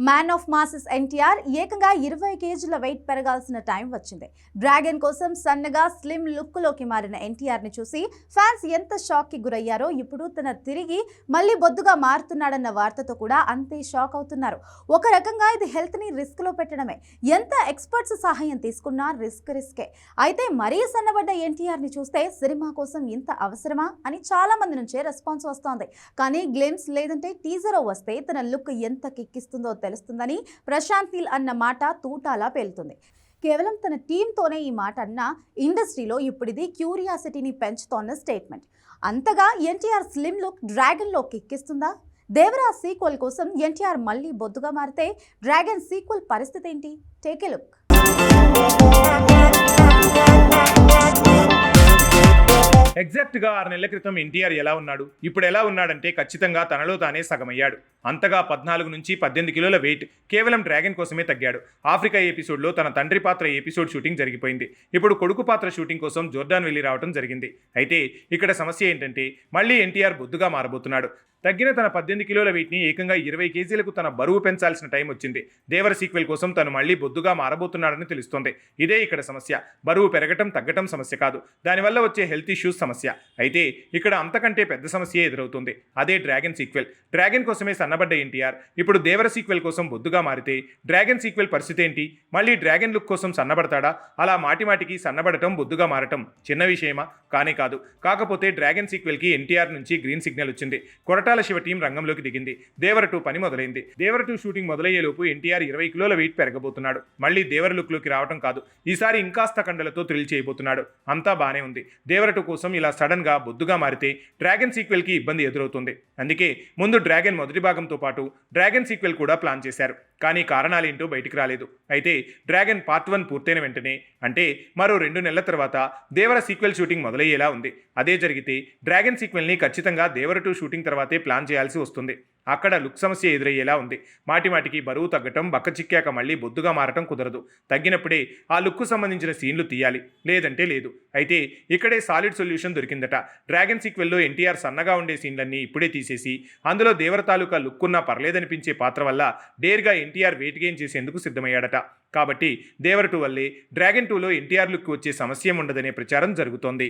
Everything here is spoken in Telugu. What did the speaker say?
మ్యాన్ ఆఫ్ మాసెస్ ఎన్టీఆర్ ఏకంగా 20 కేజీల వెయిట్ పెరగాల్సిన టైం వచ్చింది. డ్రాగన్ కోసం సన్నగా స్లిమ్ లుక్ లోకి మారిన ఎన్టీఆర్ ని చూసి ఫ్యాన్స్ ఎంత షాక్ కి గురయ్యారో ఇప్పుడు తన తిరిగి మళ్ళీ బొద్దుగా మారుతున్నాడన్న వార్తతో కూడా అంతే షాక్ అవుతున్నారు. ఒక రకంగా ఇది హెల్త్ ని రిస్క్ లో పెట్టడమే. ఎంత ఎక్స్పర్ట్స్ సహాయం తీసుకున్నా రిస్కే. అయితే మరీ సన్నబడ్డ ఎన్టీఆర్ ని చూస్తే సినిమా కోసం ఇంత అవసరమా అని చాలా మంది నుంచే రెస్పాన్స్ వస్తోంది. కానీ గ్లిమ్స్ లేదంటే టీజర్ వస్తే తన లుక్ ఎంత కిక్కిస్తుందో తెలుస్తుందని ప్రశాంత్ నీల్ అన్న మాట తూటాలా పేలుతుంది. కేవలం తన టీంతోనే ఈ మాట అన్న ఇండస్ట్రీలో ఇప్పుడు ఇది క్యూరియాసిటీని పెంచుతోన్న స్టేట్మెంట్. అంతగా ఎన్టీఆర్ స్లిమ్ లుక్ డ్రాగన్ లో కిక్కిస్తుందా? దేవరా సీక్వెల్ కోసం ఎన్టీఆర్ మళ్ళీ బొద్దుగా మారితే డ్రాగన్ సీక్వెల్ పరిస్థితి ఏంటి? Take a look. ఎగ్జాక్ట్గా 6 నెలల క్రితం ఎన్టీఆర్ ఎలా ఉన్నాడు, ఇప్పుడు ఎలా ఉన్నాడంటే ఖచ్చితంగా తనలో తానే సగమయ్యాడు. అంతగా 14 నుంచి 18 కిలోల వెయిట్ కేవలం డ్రాగన్ కోసమే తగ్గాడు. ఆఫ్రికా ఎపిసోడ్లో తన తండ్రి పాత్ర ఎపిసోడ్ షూటింగ్ జరిగిపోయింది. ఇప్పుడు కొడుకు పాత్ర షూటింగ్ కోసం జోర్డాన్ వెళ్ళి రావడం జరిగింది. అయితే ఇక్కడ సమస్య ఏంటంటే మళ్ళీ ఎన్టీఆర్ బొద్దుగా మారబోతున్నాడు. తగ్గిన తన 18 కిలోల వెయిట్ని ఏకంగా 20 కేజీలకు తన బరువు పెంచాల్సిన టైం వచ్చింది. దేవర సీక్వెల్ కోసం తను మళ్ళీ బొద్దుగా మారబోతున్నాడని తెలుస్తోంది. ఇదే ఇక్కడ సమస్య. బరువు పెరగటం తగ్గటం సమస్య కాదు, దానివల్ల వచ్చే హెల్త్ ఇష్యూస్ సమస్య. అయితే ఇక్కడ అంతకంటే పెద్ద సమస్య ఎదురవుతుంది. అదే డ్రాగన్ సీక్వెల్. డ్రాగన్ కోసమే సన్నబడ్డ ఎన్టీఆర్ ఇప్పుడు దేవర సీక్వెల్ కోసం బొద్దుగా మారితే డ్రాగన్ సీక్వెల్ పరిస్థితి ఏంటి? మళ్ళీ డ్రాగన్ లుక్ కోసం సన్నబడతాడా? అలా మాటిమాటికి సన్నబడటం, బొద్దుగా మారటం చిన్న విషయమా? కానే కాదు. కాకపోతే డ్రాగన్ సీక్వెల్కి ఎన్టీఆర్ నుంచి గ్రీన్ సిగ్నల్ వచ్చింది. కొరటాల శివ టీం రంగంలోకి దిగింది. దేవర 2 పని మొదలైంది. దేవర 2 షూటింగ్ మొదలయ్యేలోపు ఎన్టీఆర్ 20 కిలోల వెయిట్ పెరగబోతున్నాడు. మళ్ళీ దేవర లుక్ లోకి రావడం కాదు, ఈసారి ఇంకాస్త కండలతో థ్రిల్ చేయబోతున్నాడు. అంతా బానే ఉంది. దేవర 2 కోసం ఇలా సడన్ గా బొద్దుగా మారితే డ్రాగన్ సీక్వెల్ కి ఇబ్బంది ఎదురవుతుంది. అందుకే ముందు డ్రాగన్ మొదటి భాగంతో పాటు డ్రాగన్ సీక్వెల్ కూడా ప్లాన్ చేశారు. కానీ కారణాలేంటో బయటికి రాలేదు. అయితే డ్రాగన్ పార్ట్ 1 పూర్తయిన వెంటనే, అంటే మరో 2 నెలల తర్వాత దేవర సీక్వెల్ షూటింగ్ మొదలయ్యేలా ఉంది. అదే జరిగితే డ్రాగన్ సీక్వెల్ని ఖచ్చితంగా దేవర 2 షూటింగ్ తర్వాతే ప్లాన్ చేయాల్సి వస్తుంది. అక్కడ లుక్ సమస్య ఎదురయ్యేలా ఉంది. మాటిమాటికి బరువు తగ్గటం, బక్క చిక్కాక మళ్ళీ బొద్దుగా మారటం కుదరదు. తగ్గినప్పుడే ఆ లుక్కు సంబంధించిన సీన్లు తీయాలి, లేదంటే లేదు. అయితే ఇక్కడే సాలిడ్ సొల్యూషన్ దొరికిందట. డ్రాగన్ సీక్వెల్లో ఎన్టీఆర్ సన్నగా ఉండే సీన్లన్నీ ఇప్పుడే తీసేసి అందులో దేవర తాలూకా లుక్కున్నా పర్లేదనిపించే పాత్ర వల్ల డేర్గా ఎన్టీఆర్ వెయిట్ గెయిన్ చేసేందుకు సిద్ధమయ్యాడట. కాబట్టి దేవర 2 వల్లే డ్రాగన్ 2లో ఎన్టీఆర్ లుక్ వచ్చే సమస్య ఉండదనే ప్రచారం జరుగుతోంది.